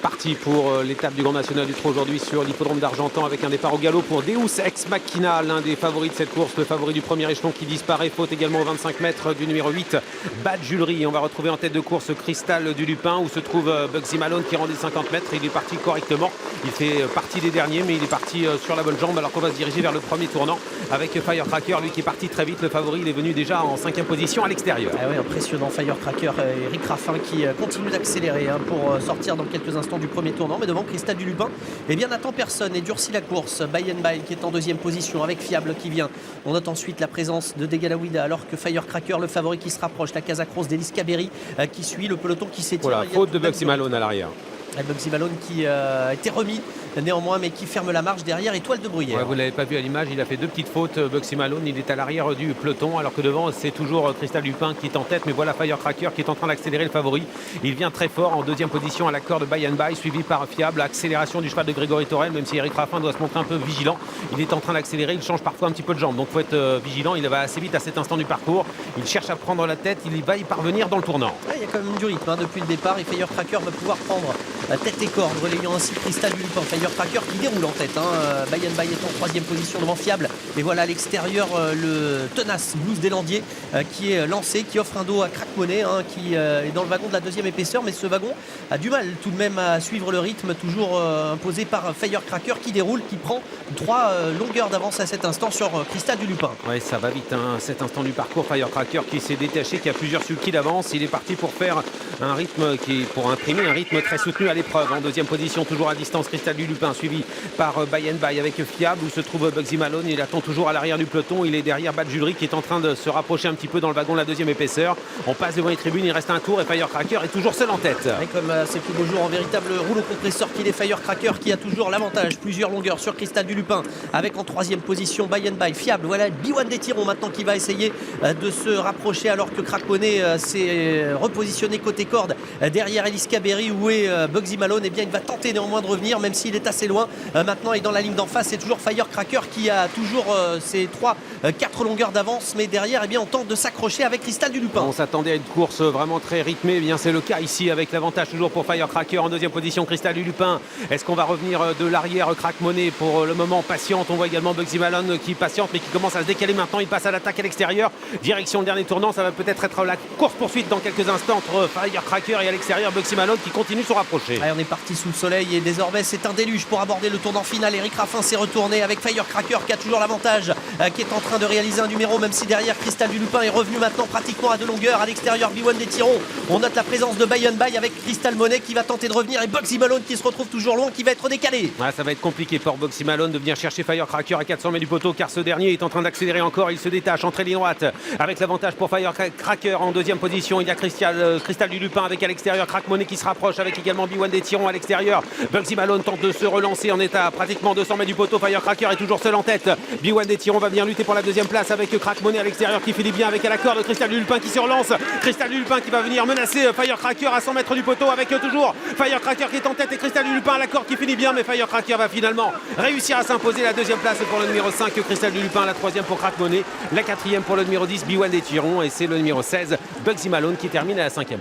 parti pour l'étape du Grand National du Trot aujourd'hui sur l'hippodrome d'Argentan avec un départ au galop pour Deus Ex Machina, l'un des favoris de cette course, le favori du premier échelon qui disparaît, faute également aux 25 mètres du numéro 8, Bad Julery. On va retrouver en tête de course Cristal du Lupin où se trouve Bugsy Malone qui rendait 50 mètres. Il est parti correctement, il fait partie des derniers mais il est parti sur la bonne jambe alors qu'on va se diriger vers le premier tournant avec Firecracker, lui qui est parti très vite. Le favori, il est venu déjà en 5e position à l'extérieur. Ah oui, impressionnant Firecracker et Eric Raffin qui continue d'accélérer pour sortir dans quelques instants du premier tournant, mais devant Cristal du Lupin n'attend personne et durcit la course. By qui est en 2e position avec Fiable qui vient. On note ensuite la présence de Degalawida alors que Firecracker, le favori, qui se rapproche. La Casa Cross d'Elis Caberi qui suit, le peloton qui s'étire. Voilà, faute de Bugsy Malone à l'arrière. Bugsy Malone qui a été remis néanmoins mais qui ferme la marche derrière. Étoile de Bruyère. Ouais, vous ne l'avez pas vu à l'image, il a fait 2 petites fautes. Bugsy Malone, il est à l'arrière du peloton alors que devant c'est toujours Cristal Lupin qui est en tête, mais voilà Firecracker qui est en train d'accélérer, le favori. Il vient très fort en 2e position à l'accord de By suivi par Fiable. Accélération du cheval de Grégory Torel, même si Eric Raffin doit se montrer un peu vigilant. Il est en train d'accélérer, il change parfois un petit peu de jambe, donc il faut être vigilant. Il va assez vite à cet instant du parcours, il cherche à prendre la tête, il va y parvenir dans le tournant. Il y a quand même du rythme depuis le départ et Firecracker va pouvoir prendre tête et corde, relayant ainsi Cristal du Lupin. Firecracker qui déroule en tête. By est en 3e position devant Fiable. Et voilà à l'extérieur le tenace Blues des Landiers qui est lancé, qui offre un dos à Crack Money qui est dans le wagon de la 2e épaisseur. Mais ce wagon a du mal tout de même à suivre le rythme toujours imposé par Firecracker qui déroule, qui prend 3 longueurs d'avance à cet instant sur Cristal du Lupin. Oui, ça va vite à cet instant du parcours. Firecracker qui s'est détaché, qui a plusieurs sulky d'avance. Il est parti pour faire un rythme pour imprimer un rythme très soutenu à l'épreuve. En 2e position, toujours à distance, Cristal du Lupin, suivi par By avec Fiable où se trouve Bugsy Malone. Il attend toujours à l'arrière du peloton. Il est derrière Bad Julery qui est en train de se rapprocher un petit peu dans le wagon de la 2e épaisseur. On passe devant les tribunes, il reste un tour et Firecracker est toujours seul en tête. Et comme c'est plus beau jour en véritable rouleau compresseur qu'il est, Firecracker qui a toujours l'avantage, plusieurs longueurs sur Cristal du Lupin avec en 3e position By Fiable. Voilà B1 des Tirons maintenant qui va essayer de se rapprocher alors que Crack Money s'est repositionné côté corde derrière Elis Caberi où est Bugsy Malone. Et bien il va tenter néanmoins de revenir même s'il est assez loin maintenant. Et dans la ligne d'en face c'est toujours Firecracker qui a toujours ses 4 longueurs d'avance, mais derrière on tente de s'accrocher avec Cristal du Lupin. On s'attendait à une course vraiment très rythmée, bien c'est le cas ici avec l'avantage toujours pour Firecracker. En 2e position Cristal du Lupin. Est-ce qu'on va revenir de l'arrière? Crack Money pour le moment patiente. On voit également Bugsy Malone qui patiente mais qui commence à se décaler maintenant. Il passe à l'attaque à l'extérieur, direction le dernier tournant. Ça va peut-être être la course poursuite dans quelques instants entre Firecracker et à l'extérieur Bugsy Malone qui continue de se rapprocher. Allez, on est parti sous le soleil et désormais c'est un déluge pour aborder le tournant final. Eric Raffin s'est retourné avec Firecracker qui a toujours l'avantage, qui est en train de réaliser un numéro même si derrière Cristal du Lupin est revenu maintenant pratiquement à 2 longueurs. À l'extérieur B1 des Tirons, on note la présence de By avec Cristal Money qui va tenter de revenir et Bugsy Malone qui se retrouve toujours loin, qui va être décalé. Ça va être compliqué pour Bugsy Malone de venir chercher Firecracker à 400 mètres du poteau car ce dernier est en train d'accélérer encore. Il se détache entre ligne droite avec l'avantage pour Firecracker. En 2e position il y a Cristal du Lupin avec à l'extérieur Crack Money qui se rapproche avec également B1 des Tirons à l'extérieur. Bugsy Malone tente de se relancer, en état pratiquement 200 mètres du poteau. Firecracker est toujours seul en tête. B1 des Tirons va venir lutter pour la 2e place avec Crack Money à l'extérieur qui finit bien avec à l'accord de Cristal du Lupin qui se relance. Cristal du Lupin qui va venir menacer Firecracker à 100 mètres du poteau avec toujours Firecracker qui est en tête et Cristal du Lupin à l'accord qui finit bien, mais Firecracker va finalement réussir à s'imposer. La 2e place pour le numéro 5 Cristal du Lupin, la 3e pour Crack Money, la 4e pour le numéro 10 B1 des Tirons et c'est le numéro 16 Bugsy Malone qui termine à la 5e place.